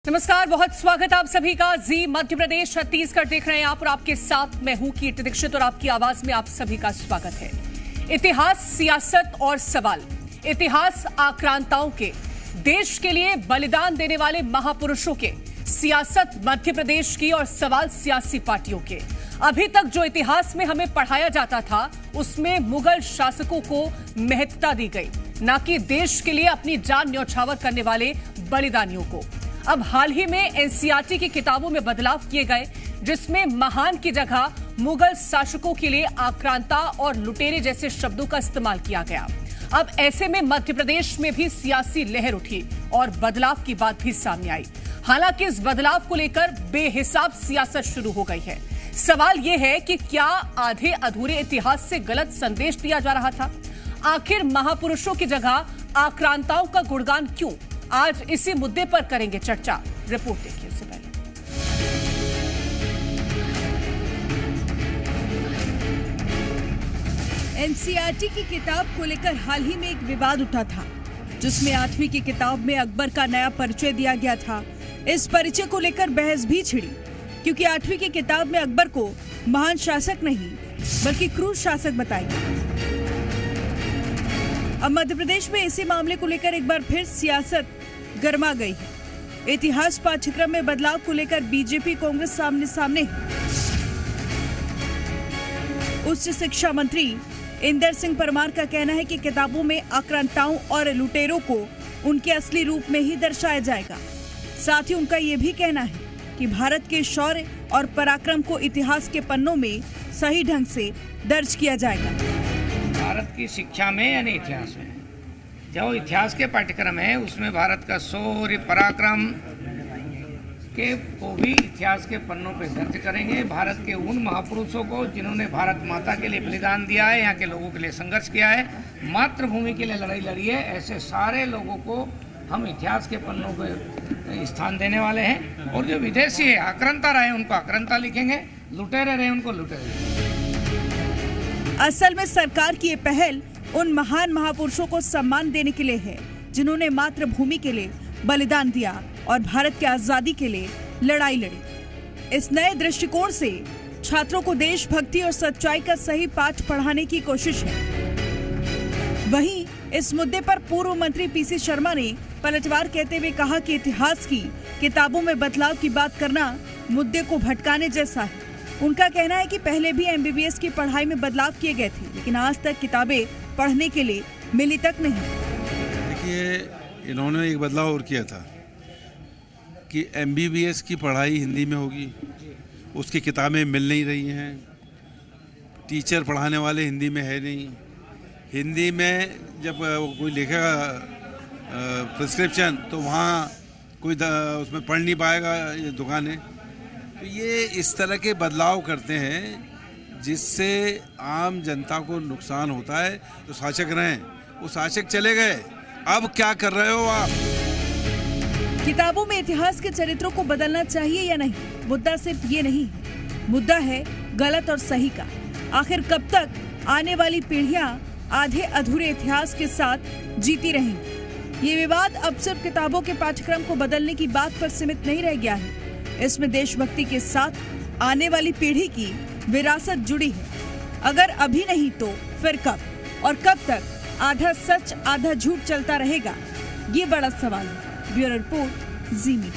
नमस्कार, बहुत स्वागत आप सभी का। जी मध्य प्रदेश छत्तीसगढ़ देख रहे हैं आप और आपके साथ मैं हूं कीर्ति दीक्षित और आपकी आवाज में आप सभी का स्वागत है। इतिहास, सियासत और सवाल। इतिहास आक्रांताओं के, देश के लिए बलिदान देने वाले महापुरुषों के, सियासत मध्य प्रदेश की और सवाल सियासी पार्टियों के। अभी तक जो इतिहास में हमें पढ़ाया जाता था उसमें मुगल शासकों को महत्ता दी गई, न कि देश के लिए अपनी जान न्यौछावर करने वाले बलिदानियों को। अब हाल ही में एनसीईआरटी की किताबों में बदलाव किए गए, जिसमें महान की जगह मुगल शासकों के लिए आक्रांता और लुटेरे जैसे शब्दों का इस्तेमाल किया गया। अब ऐसे में मध्य प्रदेश में भी सियासी लहर उठी और बदलाव की बात भी सामने आई। हालांकि इस बदलाव को लेकर बेहिसाब सियासत शुरू हो गई है। सवाल यह है कि क्या आधे अधूरे इतिहास से गलत संदेश दिया जा रहा था? आखिर महापुरुषों की जगह आक्रांताओं का गुणगान क्यों? आज इसी मुद्दे पर करेंगे चर्चा। रिपोर्ट देखिए उससे पहले। एनसीईआरटी की किताब को लेकर हाल ही में एक विवाद उठा था, जिसमें 8वीं की किताब में अकबर का नया परिचय दिया गया था। इस परिचय को लेकर बहस भी छिड़ी, क्योंकि 8वीं की किताब में अकबर को महान शासक नहीं बल्कि क्रूर शासक बताया गया। अब मध्य प्रदेश में इसी मामले को लेकर एक बार फिर सियासत गर्मा गई है। इतिहास पाठ्यक्रम में बदलाव को लेकर बीजेपी कांग्रेस सामने सामने है। उच्च शिक्षा मंत्री इंदर सिंह परमार का कहना है कि किताबों में आक्रांताओं और लुटेरों को उनके असली रूप में ही दर्शाया जाएगा। साथ ही उनका यह भी कहना है कि भारत के शौर्य और पराक्रम को इतिहास के पन्नों में सही ढंग से दर्ज किया जाएगा। भारत की शिक्षा में यानी इतिहास में जो इतिहास के पाठ्यक्रम है उसमें भारत का शौर्य पराक्रम के को भी इतिहास के पन्नों पे दर्ज करेंगे। भारत के उन महापुरुषों को जिन्होंने भारत माता के लिए बलिदान दिया है, यहाँ के लोगों के लिए संघर्ष किया है, मातृभूमि के लिए लड़ाई लड़ी है, ऐसे सारे लोगों को हम इतिहास के पन्नों पे स्थान देने वाले हैं। और जो विदेशी है, आक्रांता रहे उनको आक्रांता लिखेंगे, लुटेरे रहे उनको लुटेरे। असल में सरकार की ये पहल उन महान महापुरुषों को सम्मान देने के लिए है जिन्होंने मातृभूमि के लिए बलिदान दिया और भारत की आजादी के लिए लड़ाई लड़ी। इस नए दृष्टिकोण से छात्रों को देशभक्ति और सच्चाई का सही पाठ पढ़ाने की कोशिश है। वहीं इस मुद्दे पर पूर्व मंत्री पीसी शर्मा ने पलटवार कहते हुए कहा कि इतिहास की किताबों में बदलाव की बात करना मुद्दे को भटकाने जैसा है। उनका कहना है कि पहले भी एमबीबीएस की पढ़ाई में बदलाव किए गए थे, लेकिन आज तक किताबें पढ़ने के लिए मिली तक नहीं। देखिए, इन्होंने एक बदलाव और किया था कि एमबीबीएस की पढ़ाई हिंदी में होगी, उसकी किताबें मिल नहीं रही हैं, टीचर पढ़ाने वाले हिंदी में है नहीं। हिंदी में जब कोई लिखेगा प्रिस्क्रिप्शन तो वहाँ कोई उसमें पढ़ नहीं पाएगा ये दुकानें। तो ये इस तरह के बदलाव करते हैं जिससे आम जनता को नुकसान होता है। जो शासक रहे वो शासक चले गए, अब क्या कर रहे हो आप? किताबों में इतिहास के चरित्रों को बदलना चाहिए या नहीं, मुद्दा सिर्फ ये नहीं है, मुद्दा है गलत और सही का। आखिर कब तक आने वाली पीढ़ियां आधे अधूरे इतिहास के साथ जीती रहेंगी? ये विवाद अब सिर्फ किताबों के पाठ्यक्रम को बदलने की बात पर सीमित नहीं रह गया है। इसमें देशभक्ति के साथ आने वाली पीढ़ी की विरासत जुड़ी है। अगर अभी नहीं तो फिर कब? और कब तक आधा सच आधा झूठ चलता रहेगा? ये बड़ा सवाल है। ब्यूरो रिपोर्ट, जी मीडिया।